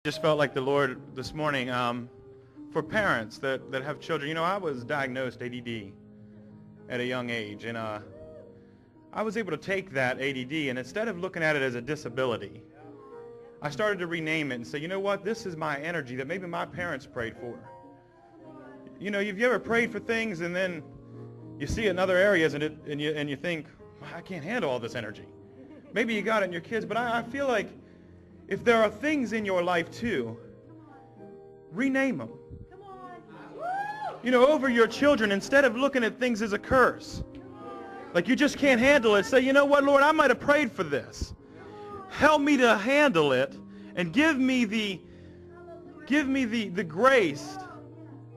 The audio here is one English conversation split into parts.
Just felt like the Lord this morning for parents that have children. You know, I was diagnosed ADD at a young age, and I was able to take that ADD, and instead of looking at it as a disability, I started to rename it and say, you know what, this is my energy that maybe my parents prayed for. You know, have you ever prayed for things and then you see it in other areas and you think, well, I can't handle all this energy. Maybe you got it in your kids, but I feel like if there are things in your life too, rename them. You know, over your children, instead of looking at things as a curse. Like you just can't handle it. Say, you know what, Lord, I might have prayed for this. Help me to handle it and give me the grace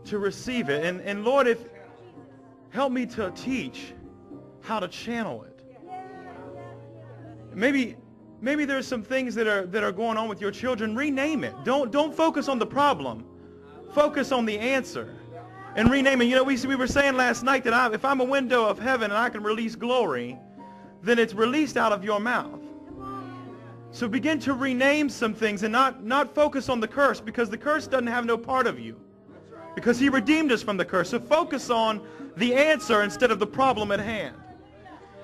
to receive it. And Lord, help me to teach how to channel it. Maybe there's some things that are going on with your children. Rename it. Don't focus on the problem. Focus on the answer. And rename it. You know, we were saying last night that if I'm a window of heaven and I can release glory, then it's released out of your mouth. So begin to rename some things and not focus on the curse, because the curse doesn't have no part of you. Because he redeemed us from the curse. So focus on the answer instead of the problem at hand.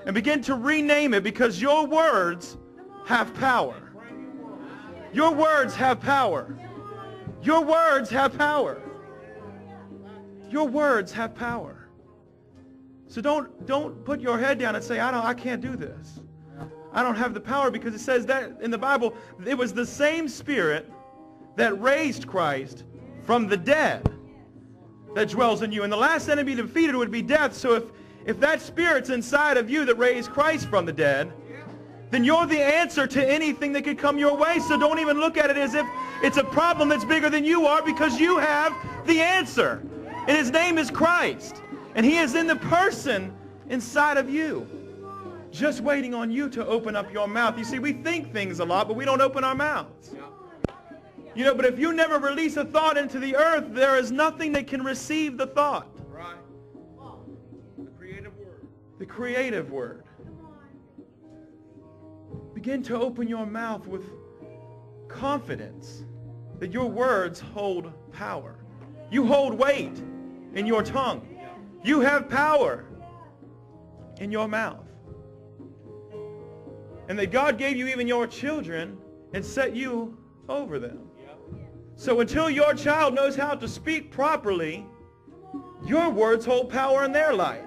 And begin to rename it, because your words have power. Your words have power. Your words have power. Your words have power. So don't put your head down and say, I can't do this. I don't have the power, because it says that in the Bible, it was the same Spirit that raised Christ from the dead that dwells in you. And the last enemy defeated would be death. So if that Spirit's inside of you that raised Christ from the dead, then you're the answer to anything that could come your way. So don't even look at it as if it's a problem that's bigger than you are, because you have the answer. And his name is Christ. And he is in the person inside of you, just waiting on you to open up your mouth. You see, we think things a lot, but we don't open our mouths. You know, but if you never release a thought into the earth, there is nothing that can receive the thought. Right. The creative word. The creative word. Begin to open your mouth with confidence that your words hold power. You hold weight in your tongue. You have power in your mouth. And that God gave you even your children and set you over them. So until your child knows how to speak properly, your words hold power in their life.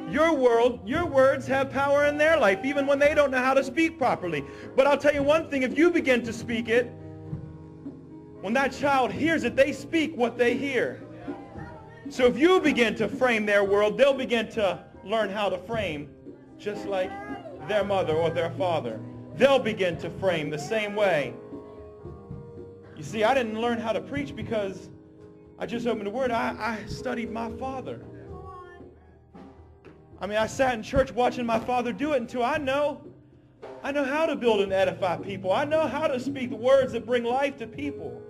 Your words have power in their life, even when they don't know how to speak properly. But I'll tell you one thing, if you begin to speak it, when that child hears it, they speak what they hear. So if you begin to frame their world, they'll begin to learn how to frame just like their mother or their father. They'll begin to frame the same way. You see, I didn't learn how to preach because I just opened the Word. I studied my father. I mean, I sat in church watching my father do it until I know how to build and edify people. I know how to speak the words that bring life to people.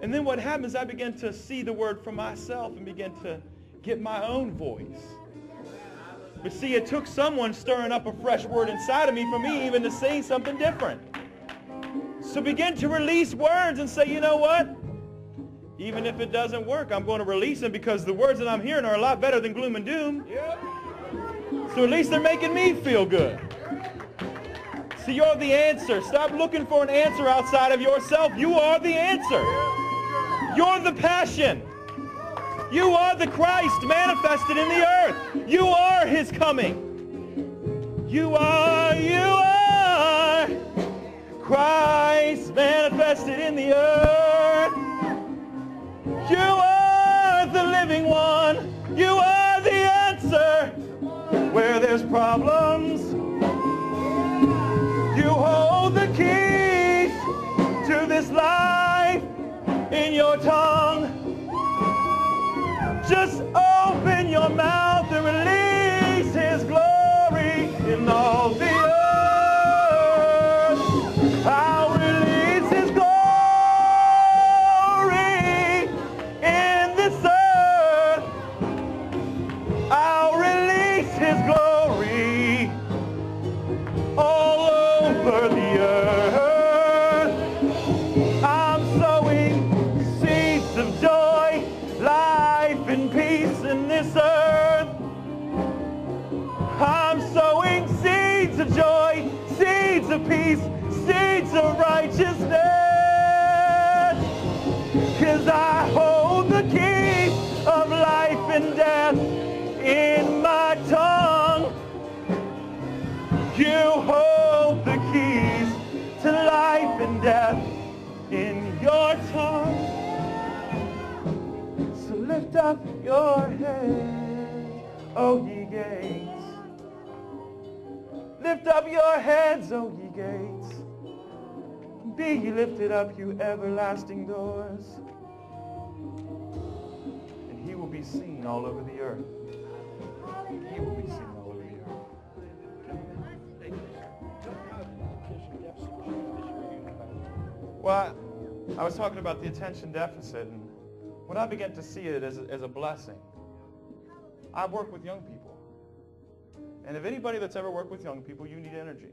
And then what happens, I begin to see the Word for myself and begin to get my own voice. But see, it took someone stirring up a fresh word inside of me for me even to say something different. So begin to release words and say, you know what? Even if it doesn't work, I'm going to release them, because the words that I'm hearing are a lot better than gloom and doom. So at least they're making me feel good. See, you're the answer. Stop looking for an answer outside of yourself. You are the answer. You're the passion. You are the Christ manifested in the earth. You are his coming. You are Christ manifested in the earth. You are the living one. You are the answer where there's problems. You hold the keys to this life in your tongue. Just open your mouth and release his glory in all the earth. I'll release his glory in this earth. I'll release his glory all over the earth. I'm sowing seeds of joy, life and peace in this earth. I'm sowing seeds of joy, seeds of peace, seeds of righteousness. 'Cause I hold the keys of life and death in my tongue. You hold the keys to life and death in your tongue. So lift up your heads, O ye gates. Lift up your heads, O ye gates. Be ye lifted up, you everlasting doors. And he will be seen all over the earth. He will be seen all over the earth. Well, I was talking about the attention deficit, and when I began to see it as a blessing, I work with young people. And if anybody that's ever worked with young people, you need energy.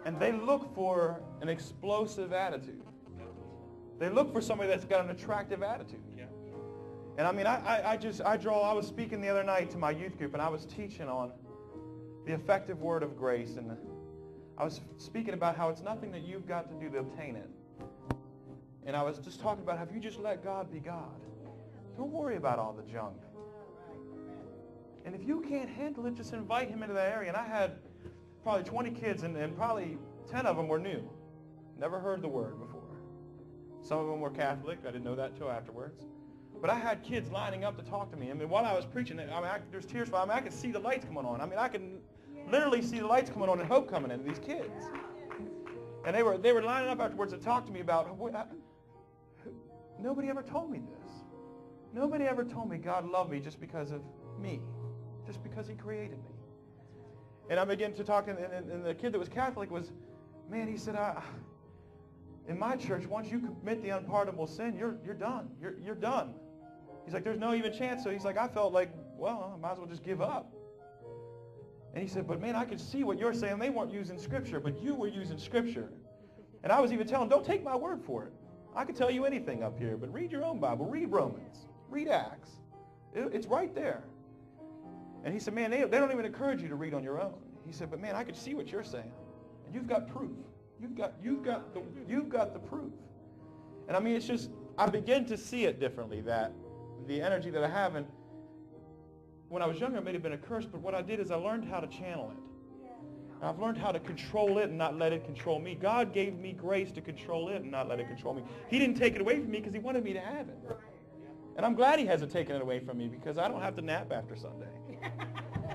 And they look for an explosive attitude. They look for somebody that's got an attractive attitude. And I mean, I was speaking the other night to my youth group, and I was teaching on the effective word of grace. And I was speaking about how it's nothing that you've got to do to obtain it. And I was just talking about how if you just let God be God, don't worry about all the junk. And if you can't handle it, just invite him into that area. And I had probably 20 kids, and probably 10 of them were new. Never heard the word before. Some of them were Catholic. I didn't know that until afterwards. But I had kids lining up to talk to me. I mean, while I was preaching, there's tears. I could see the lights coming on. I mean, I could literally see the lights coming on and hope coming into these kids. And they were lining up afterwards to talk to me about, nobody ever told me this. Nobody ever told me God loved me just because of me, just because he created me. And I began to talk, and the kid that was Catholic was, man, he said, in my church, once you commit the unpardonable sin, you're done. You're done. He's like, there's no even chance. So he's like, I felt like, well, I might as well just give up. And he said, but man, I could see what you're saying. They weren't using Scripture, but you were using Scripture. And I was even telling him, don't take my word for it. I could tell you anything up here, but read your own Bible. Read Romans. Read Acts. It's right there. And he said, man, they don't even encourage you to read on your own. He said, but man, I could see what you're saying. And you've got proof. You've got the proof. And I mean, it's just, I begin to see it differently, that the energy that I have. And when I was younger, it may have been a curse, but what I did is I learned how to channel it. And I've learned how to control it and not let it control me. God gave me grace to control it and not let it control me. He didn't take it away from me because he wanted me to have it. And I'm glad he hasn't taken it away from me, because I don't have to nap after Sunday.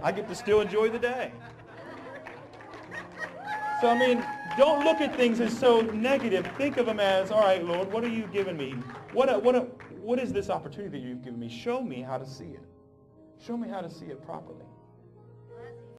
I get to still enjoy the day. So, I mean, don't look at things as so negative. Think of them as, all right, Lord, what are you giving me? What is this opportunity that you've given me? Show me how to see it. Show me how to see it properly.